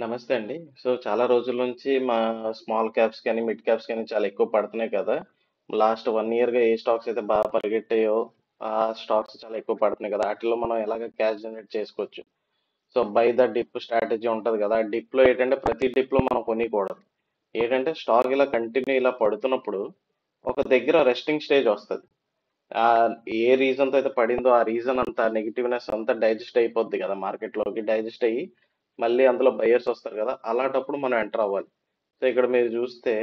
నమస్తే అండి. సో, చాలా రోజుల నుంచి మా స్మాల్ క్యాప్స్ కానీ, మిడ్ క్యాప్స్ కానీ చాలా ఎక్కువ పడుతున్నాయి కదా! లాస్ట్ 1 ఇయర్‌గా ఏ స్టాక్స్ అయితే బాగా పరిగెట్టాయో, ఆ స్టాక్స్ చాలా ఎక్కువ పడుతున్నాయి కదా! ఆటిల్లో మనం ఎలాగ క్యాష్ జనరేట్ చేసుకోవచ్చు. So, by the dip strategy ఉంటది కదా! ఆ డిప్‌లో ఏంటంటే ప్రతి డిప్‌లో మనం కొనేయకూడదు. ఏంటంటే స్టాక్ ఇలా కంటిన్యూ ఇలా పడుతున్నప్పుడు ఒక దగ్గర రెస్టింగ్ స్టేజ్ వస్తది. ఏ రీజన్‌తో అయితే పడిందో ఆ రీజన్ అంతా నెగెటివ్‌నెస్ అంతా డైజెస్ట్ అయిపోద్ది కదా! మార్కెట్‌లోకి డైజెస్ట్ అయ్యి మళ్ళీ అందులో బయర్స్ వస్తారు కదా! అలాంటప్పుడు మనం ఎంటర్ అవ్వాలి. సో, ఇక్కడ మీరు చూస్తే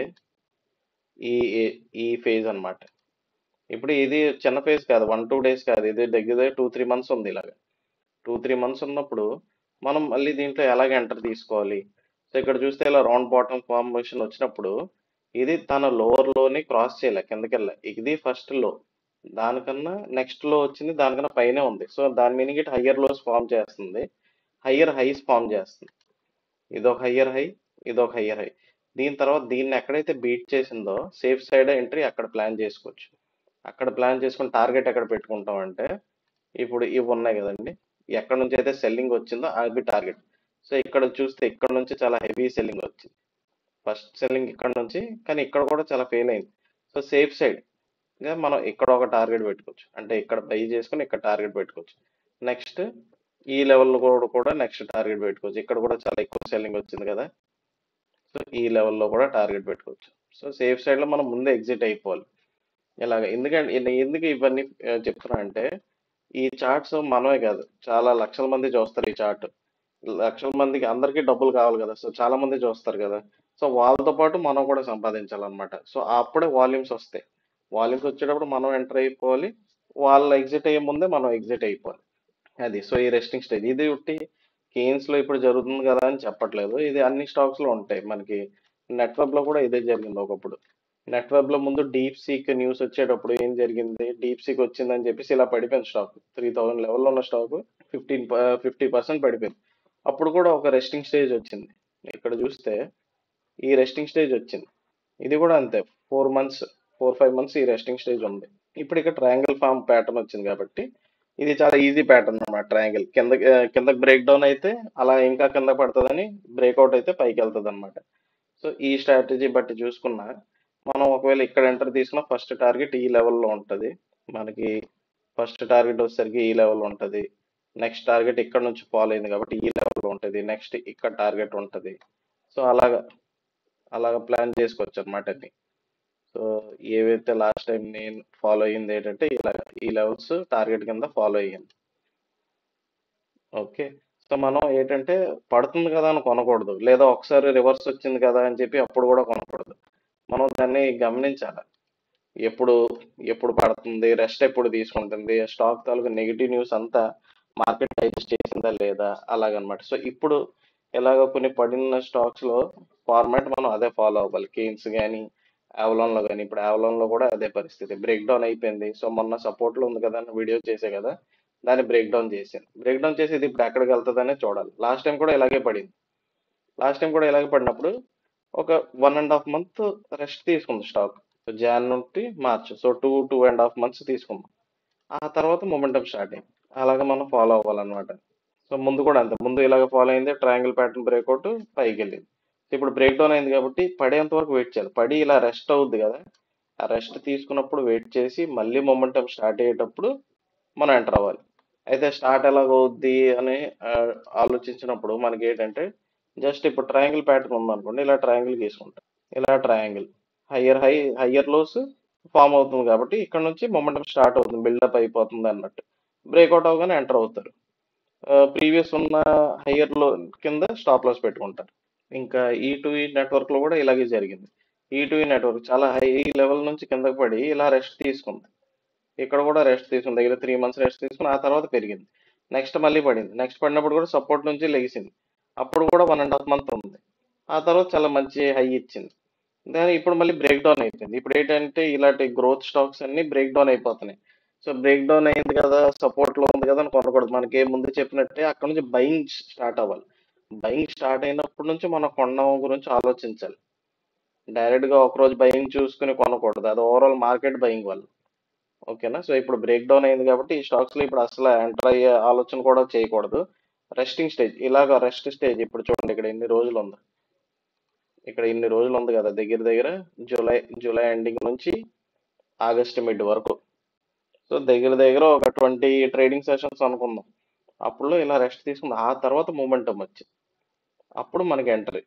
ఈ ఈ ఈ ఫేజ్ అన్నమాట. ఇప్పుడు ఇది చిన్న ఫేజ్ కాదు. 1, 2 డేస్ కాదు. ఇది దగ్గర దగ్గర 2, 3 మంత్స్ ఉంది ఇలాగ. 2, 3 మంత్స్ ఉన్నప్పుడు మనం మళ్ళీ దీంట్లో ఎలాగ ఎంటర్ తీసుకోవాలి? సో, ఇక్కడ చూస్తే ఇలా రౌండ్ బాటమ్ ఫార్మేషన్ వచ్చినప్పుడు ఇది తన లోవర్ లోని క్రాస్ చేయలే కిందకెళ్ళ. ఇది ఫస్ట్ లో. దానికన్నా నెక్స్ట్ లో వచ్చింది దానికన్నా పైనే ఉంది. సో, దాని meaning it higher lows form చేస్తుంది. హయ్యర్ హైస్ ఫామ్ చేస్తుంది. ఇదొక హయ్యర్ హై, ఇదొక హయ్యర్ హై. దీని తర్వాత దీన్ని ఎక్కడైతే బీట్ చేసిందో సేఫ్ సైడ్ ఎంట్రీ అక్కడ ప్లాన్ చేసుకోవచ్చు. అక్కడ ప్లాన్ చేసుకుని టార్గెట్ ఎక్కడ పెట్టుకుంటాం అంటే ఇప్పుడు ఇవి ఉన్నాయి కదండి. ఎక్కడ నుంచి అయితే సెల్లింగ్ వచ్చిందో అవి టార్గెట్. సో ఇక్కడ చూస్తే ఇక్కడ నుంచి చాలా హెవీ సెల్లింగ్ వచ్చింది. ఫస్ట్ సెల్లింగ్ ఇక్కడ నుంచి, కానీ ఇక్కడ కూడా చాలా ఫెయిల్ అయింది. సో సేఫ్ సైడ్ గా మనం ఇక్కడ ఒక టార్గెట్ పెట్టుకోవచ్చు. అంటే ఇక్కడ బై చేసుకుని ఇక్కడ టార్గెట్ పెట్టుకోవచ్చు. నెక్స్ట్ ఈ లెవెల్ కూడా నెక్స్ట్ టార్గెట్ పెట్టుకోవచ్చు. ఇక్కడ కూడా చాలా ఎక్కువ సెల్లింగ్ వచ్చింది కదా. సో ఈ లెవెల్లో కూడా టార్గెట్ పెట్టుకోవచ్చు. సో సేఫ్ సైడ్ లో మనం ముందే ఎగ్జిట్ అయిపోవాలి. ఇలాగ ఎందుకంటే ఎందుకు ఇవన్నీ చెప్తున్నా అంటే ఈ చార్ట్స్ మనమే కాదు, చాలా లక్షల మంది చూస్తారు ఈ చార్ట్. లక్షల మందికి అందరికీ డబ్బులు కావాలి కదా, సో చాలా మంది చూస్తారు కదా. సో వాళ్ళతో పాటు మనం కూడా సంపాదించాలన్నమాట. సో అప్పుడే వాల్యూమ్స్ వస్తాయి. వాల్యూమ్స్ వచ్చేటప్పుడు మనం ఎంటర్ అయిపోవాలి. వాళ్ళు ఎగ్జిట్ అయ్యే ముందే మనం ఎగ్జిట్ అయిపోవాలి. అది సో ఈ రెస్టింగ్ స్టేజ్ ఇది ఉట్టి కేన్స్ లో ఇప్పుడు జరుగుతుంది కదా అని చెప్పట్లేదు. ఇది అన్ని స్టాక్స్ లో ఉంటాయి మనకి. నెట్ వెబ్ లో కూడా ఇదే జరిగింది ఒకప్పుడు. నెట్ వెబ్ లో ముందు డీప్ సీక్ న్యూస్ వచ్చేటప్పుడు ఏం జరిగింది, డీప్ సీక్ వచ్చిందని చెప్పేసి ఇలా పడిపోయింది స్టాక్. 3000 లెవెల్లో ఉన్న స్టాక్ 50% పడిపోయింది. అప్పుడు కూడా ఒక రెస్టింగ్ స్టేజ్ వచ్చింది. ఇక్కడ చూస్తే ఈ రెస్టింగ్ స్టేజ్ వచ్చింది. ఇది కూడా అంతే. 4 మంత్స్, 4, 5 మంత్స్ ఈ రెస్టింగ్ స్టేజ్ ఉంది. ఇప్పుడు ఇక్కడ ట్రయాంగిల్ ఫామ్ ప్యాటర్న్ వచ్చింది కాబట్టి ఇది చాలా ఈజీ ప్యాటర్న్ అన్నమాట. ట్రయాంగిల్ కిందకి బ్రేక్ డౌన్ అయితే అలా ఇంకా కింద పడుతుందని, బ్రేక్అవుట్ అయితే పైకి వెళ్తుంది అనమాట. సో ఈ స్ట్రాటజీ బట్టి చూసుకున్నా మనం ఒకవేళ ఇక్కడ ఎంటర్ తీసుకున్న ఫస్ట్ టార్గెట్ ఈ లెవెల్లో ఉంటుంది మనకి. ఫస్ట్ టార్గెట్ వచ్చేసరికి ఈ లెవెల్ ఉంటుంది. నెక్స్ట్ టార్గెట్ ఇక్కడ నుంచి ఫాలో అయింది కాబట్టి ఈ లెవెల్లో ఉంటుంది. నెక్స్ట్ ఇక్కడ టార్గెట్ ఉంటుంది. సో అలాగా అలాగా ప్లాన్ చేసుకోవచ్చు అనమాట అన్ని. సో ఏవైతే లాస్ట్ టైం నేను ఫాలో అయ్యింది ఏంటంటే ఇలా ఈ లెవెల్స్ టార్గెట్ కింద ఫాలో అయ్యింది. ఓకే. సో మనం ఏంటంటే పడుతుంది కదా అని కొనకూడదు, లేదా ఒకసారి రివర్స్ వచ్చింది కదా అని చెప్పి అప్పుడు కూడా కొనకూడదు. మనం దాన్ని గమనించాలి. ఎప్పుడు ఎప్పుడు పడుతుంది, రెస్ట్ ఎప్పుడు తీసుకుంటుంది, స్టాక్ తాలూకు నెగిటివ్ న్యూస్ అంతా మార్కెట్ డైజెస్ట్ చేసిందా లేదా, అలాగనమాట. సో ఇప్పుడు ఎలాగ కొన్ని పడిన స్టాక్స్ లో ఫార్మాట్ మనం అదే ఫాలో అవ్వాలి. కేన్స్ కానీ ఆవలాన్ లో కానీ. ఇప్పుడు ఆవలాన్ లో కూడా అదే పరిస్థితి, బ్రేక్ డౌన్ అయిపోయింది. సో మొన్న సపోర్ట్ లో ఉంది కదా అని వీడియో చేసే కదా, దాన్ని బ్రేక్ డౌన్ చేసాను. బ్రేక్ డౌన్ చేసి ఇది ఇప్పుడు ఎక్కడికి వెళ్తుందనే చూడాలి. లాస్ట్ టైం కూడా ఇలాగే పడింది. లాస్ట్ టైం కూడా ఇలాగే పడినప్పుడు ఒక 1.5 మంత్ రెస్ట్ తీసుకుంది స్టాక్. సో జాన్ నుండి మార్చ్, సో 2.5 మంత్స్ తీసుకుందాం. ఆ తర్వాత మొమెంటం స్టార్ట్ అయింది. అలాగే మనం ఫాలో అవ్వాలన్నమాట. సో ముందు కూడా అంతే, ముందు ఇలాగ ఫాలో అయింది, ట్రయాంగిల్ ప్యాటర్న్ బ్రేక్అవుట్ పైకి వెళ్ళింది. సో ఇప్పుడు బ్రేక్ డౌన్ అయింది కాబట్టి పడేంత వరకు వెయిట్ చేయాలి. పడి ఇలా రెస్ట్ అవుద్ది కదా, ఆ రెస్ట్ తీసుకున్నప్పుడు వెయిట్ చేసి మళ్ళీ మొమెంటం స్టార్ట్ అయ్యేటప్పుడు మనం ఎంటర్ అవ్వాలి. అయితే స్టార్ట్ ఎలాగవుద్ది అని ఆ, ఆలోచించినప్పుడు మనకి ఏంటంటే జస్ట్ ఇప్పుడు ట్రయాంగిల్ ప్యాటర్న్ ఉందనుకోండి, ఇలా ట్రయాంగిల్ గీసుకుంటాం. ఇలా triangle higher high, higher lows form అవుతుంది కాబట్టి ఇక్కడ నుంచి మొమెంటం స్టార్ట్ అవుతుంది, బిల్డప్ అయిపోతుంది అన్నట్టు. బ్రేక్అవుట్ అవగానే ఎంటర్ అవుతారు. ప్రీవియస్ ఉన్న హయ్యర్ లో కింద స్టాప్ లాస్ పెట్టుకుంటారు. ఇంకా ఈ టు ఈ నెట్వర్క్ లో కూడా ఇలాగే జరిగింది. ఈ టు ఈ నెట్వర్క్ చాలా హై లెవెల్ నుంచి కిందకి పడి ఇలా రెస్ట్ తీసుకుంది. ఇక్కడ కూడా రెస్ట్ తీసుకుంది, దగ్గర 3 మంత్స్ రెస్ట్ తీసుకుని ఆ తర్వాత పెరిగింది. నెక్స్ట్ మళ్ళీ పడింది. నెక్స్ట్ పడినప్పుడు కూడా సపోర్ట్ నుంచి లెగిసింది. అప్పుడు కూడా 1.5 మంత్ ఉంది. ఆ తర్వాత చాలా మంచి హై ఇచ్చింది. దాని ఇప్పుడు మళ్ళీ బ్రేక్ డౌన్ అయిపోయింది. ఇప్పుడు ఏంటంటే ఇలాంటి గ్రోత్ స్టాక్స్ అన్ని బ్రేక్ డౌన్ అయిపోతున్నాయి. సో బ్రేక్ డౌన్ అయింది కదా, సపోర్ట్ లో ఉంది కదా అని కొనకూడదు. మనకి ముందు చెప్పినట్టే అక్కడ నుంచి బయింగ్ స్టార్ట్ అవ్వాలి. బయింగ్ స్టార్ట్ అయినప్పటి నుంచి మనం కొనడం గురించి ఆలోచించాలి. డైరెక్ట్ గా ఒక రోజు బయింగ్ చూసుకుని కొనకూడదు, అది ఓవరాల్ మార్కెట్ బయింగ్ వల్ల. ఓకేనా. సో ఇప్పుడు బ్రేక్ డౌన్ అయింది కాబట్టి ఈ స్టాక్స్ లో ఇప్పుడు అసలు ఎంటర్ అయ్యే ఆలోచన కూడా చేయకూడదు. రెస్టింగ్ స్టేజ్, ఇలాగ రెస్ట్ స్టేజ్. ఇప్పుడు చూడండి ఇక్కడ ఎన్ని రోజులు ఉంది, ఇక్కడ ఇన్ని రోజులు ఉంది కదా, దగ్గర దగ్గర జూలై జూలై ఎండింగ్ నుంచి ఆగస్ట్ మిడ్ వరకు. సో దగ్గర దగ్గర ఒక 20 ట్రేడింగ్ సెషన్స్ అనుకుందాం. అప్పుడు ఇలా రెస్ట్ తీసుకుంది, ఆ తర్వాత మూమెంటం వచ్చి అప్పుడు మనకి ఎంట్రీ.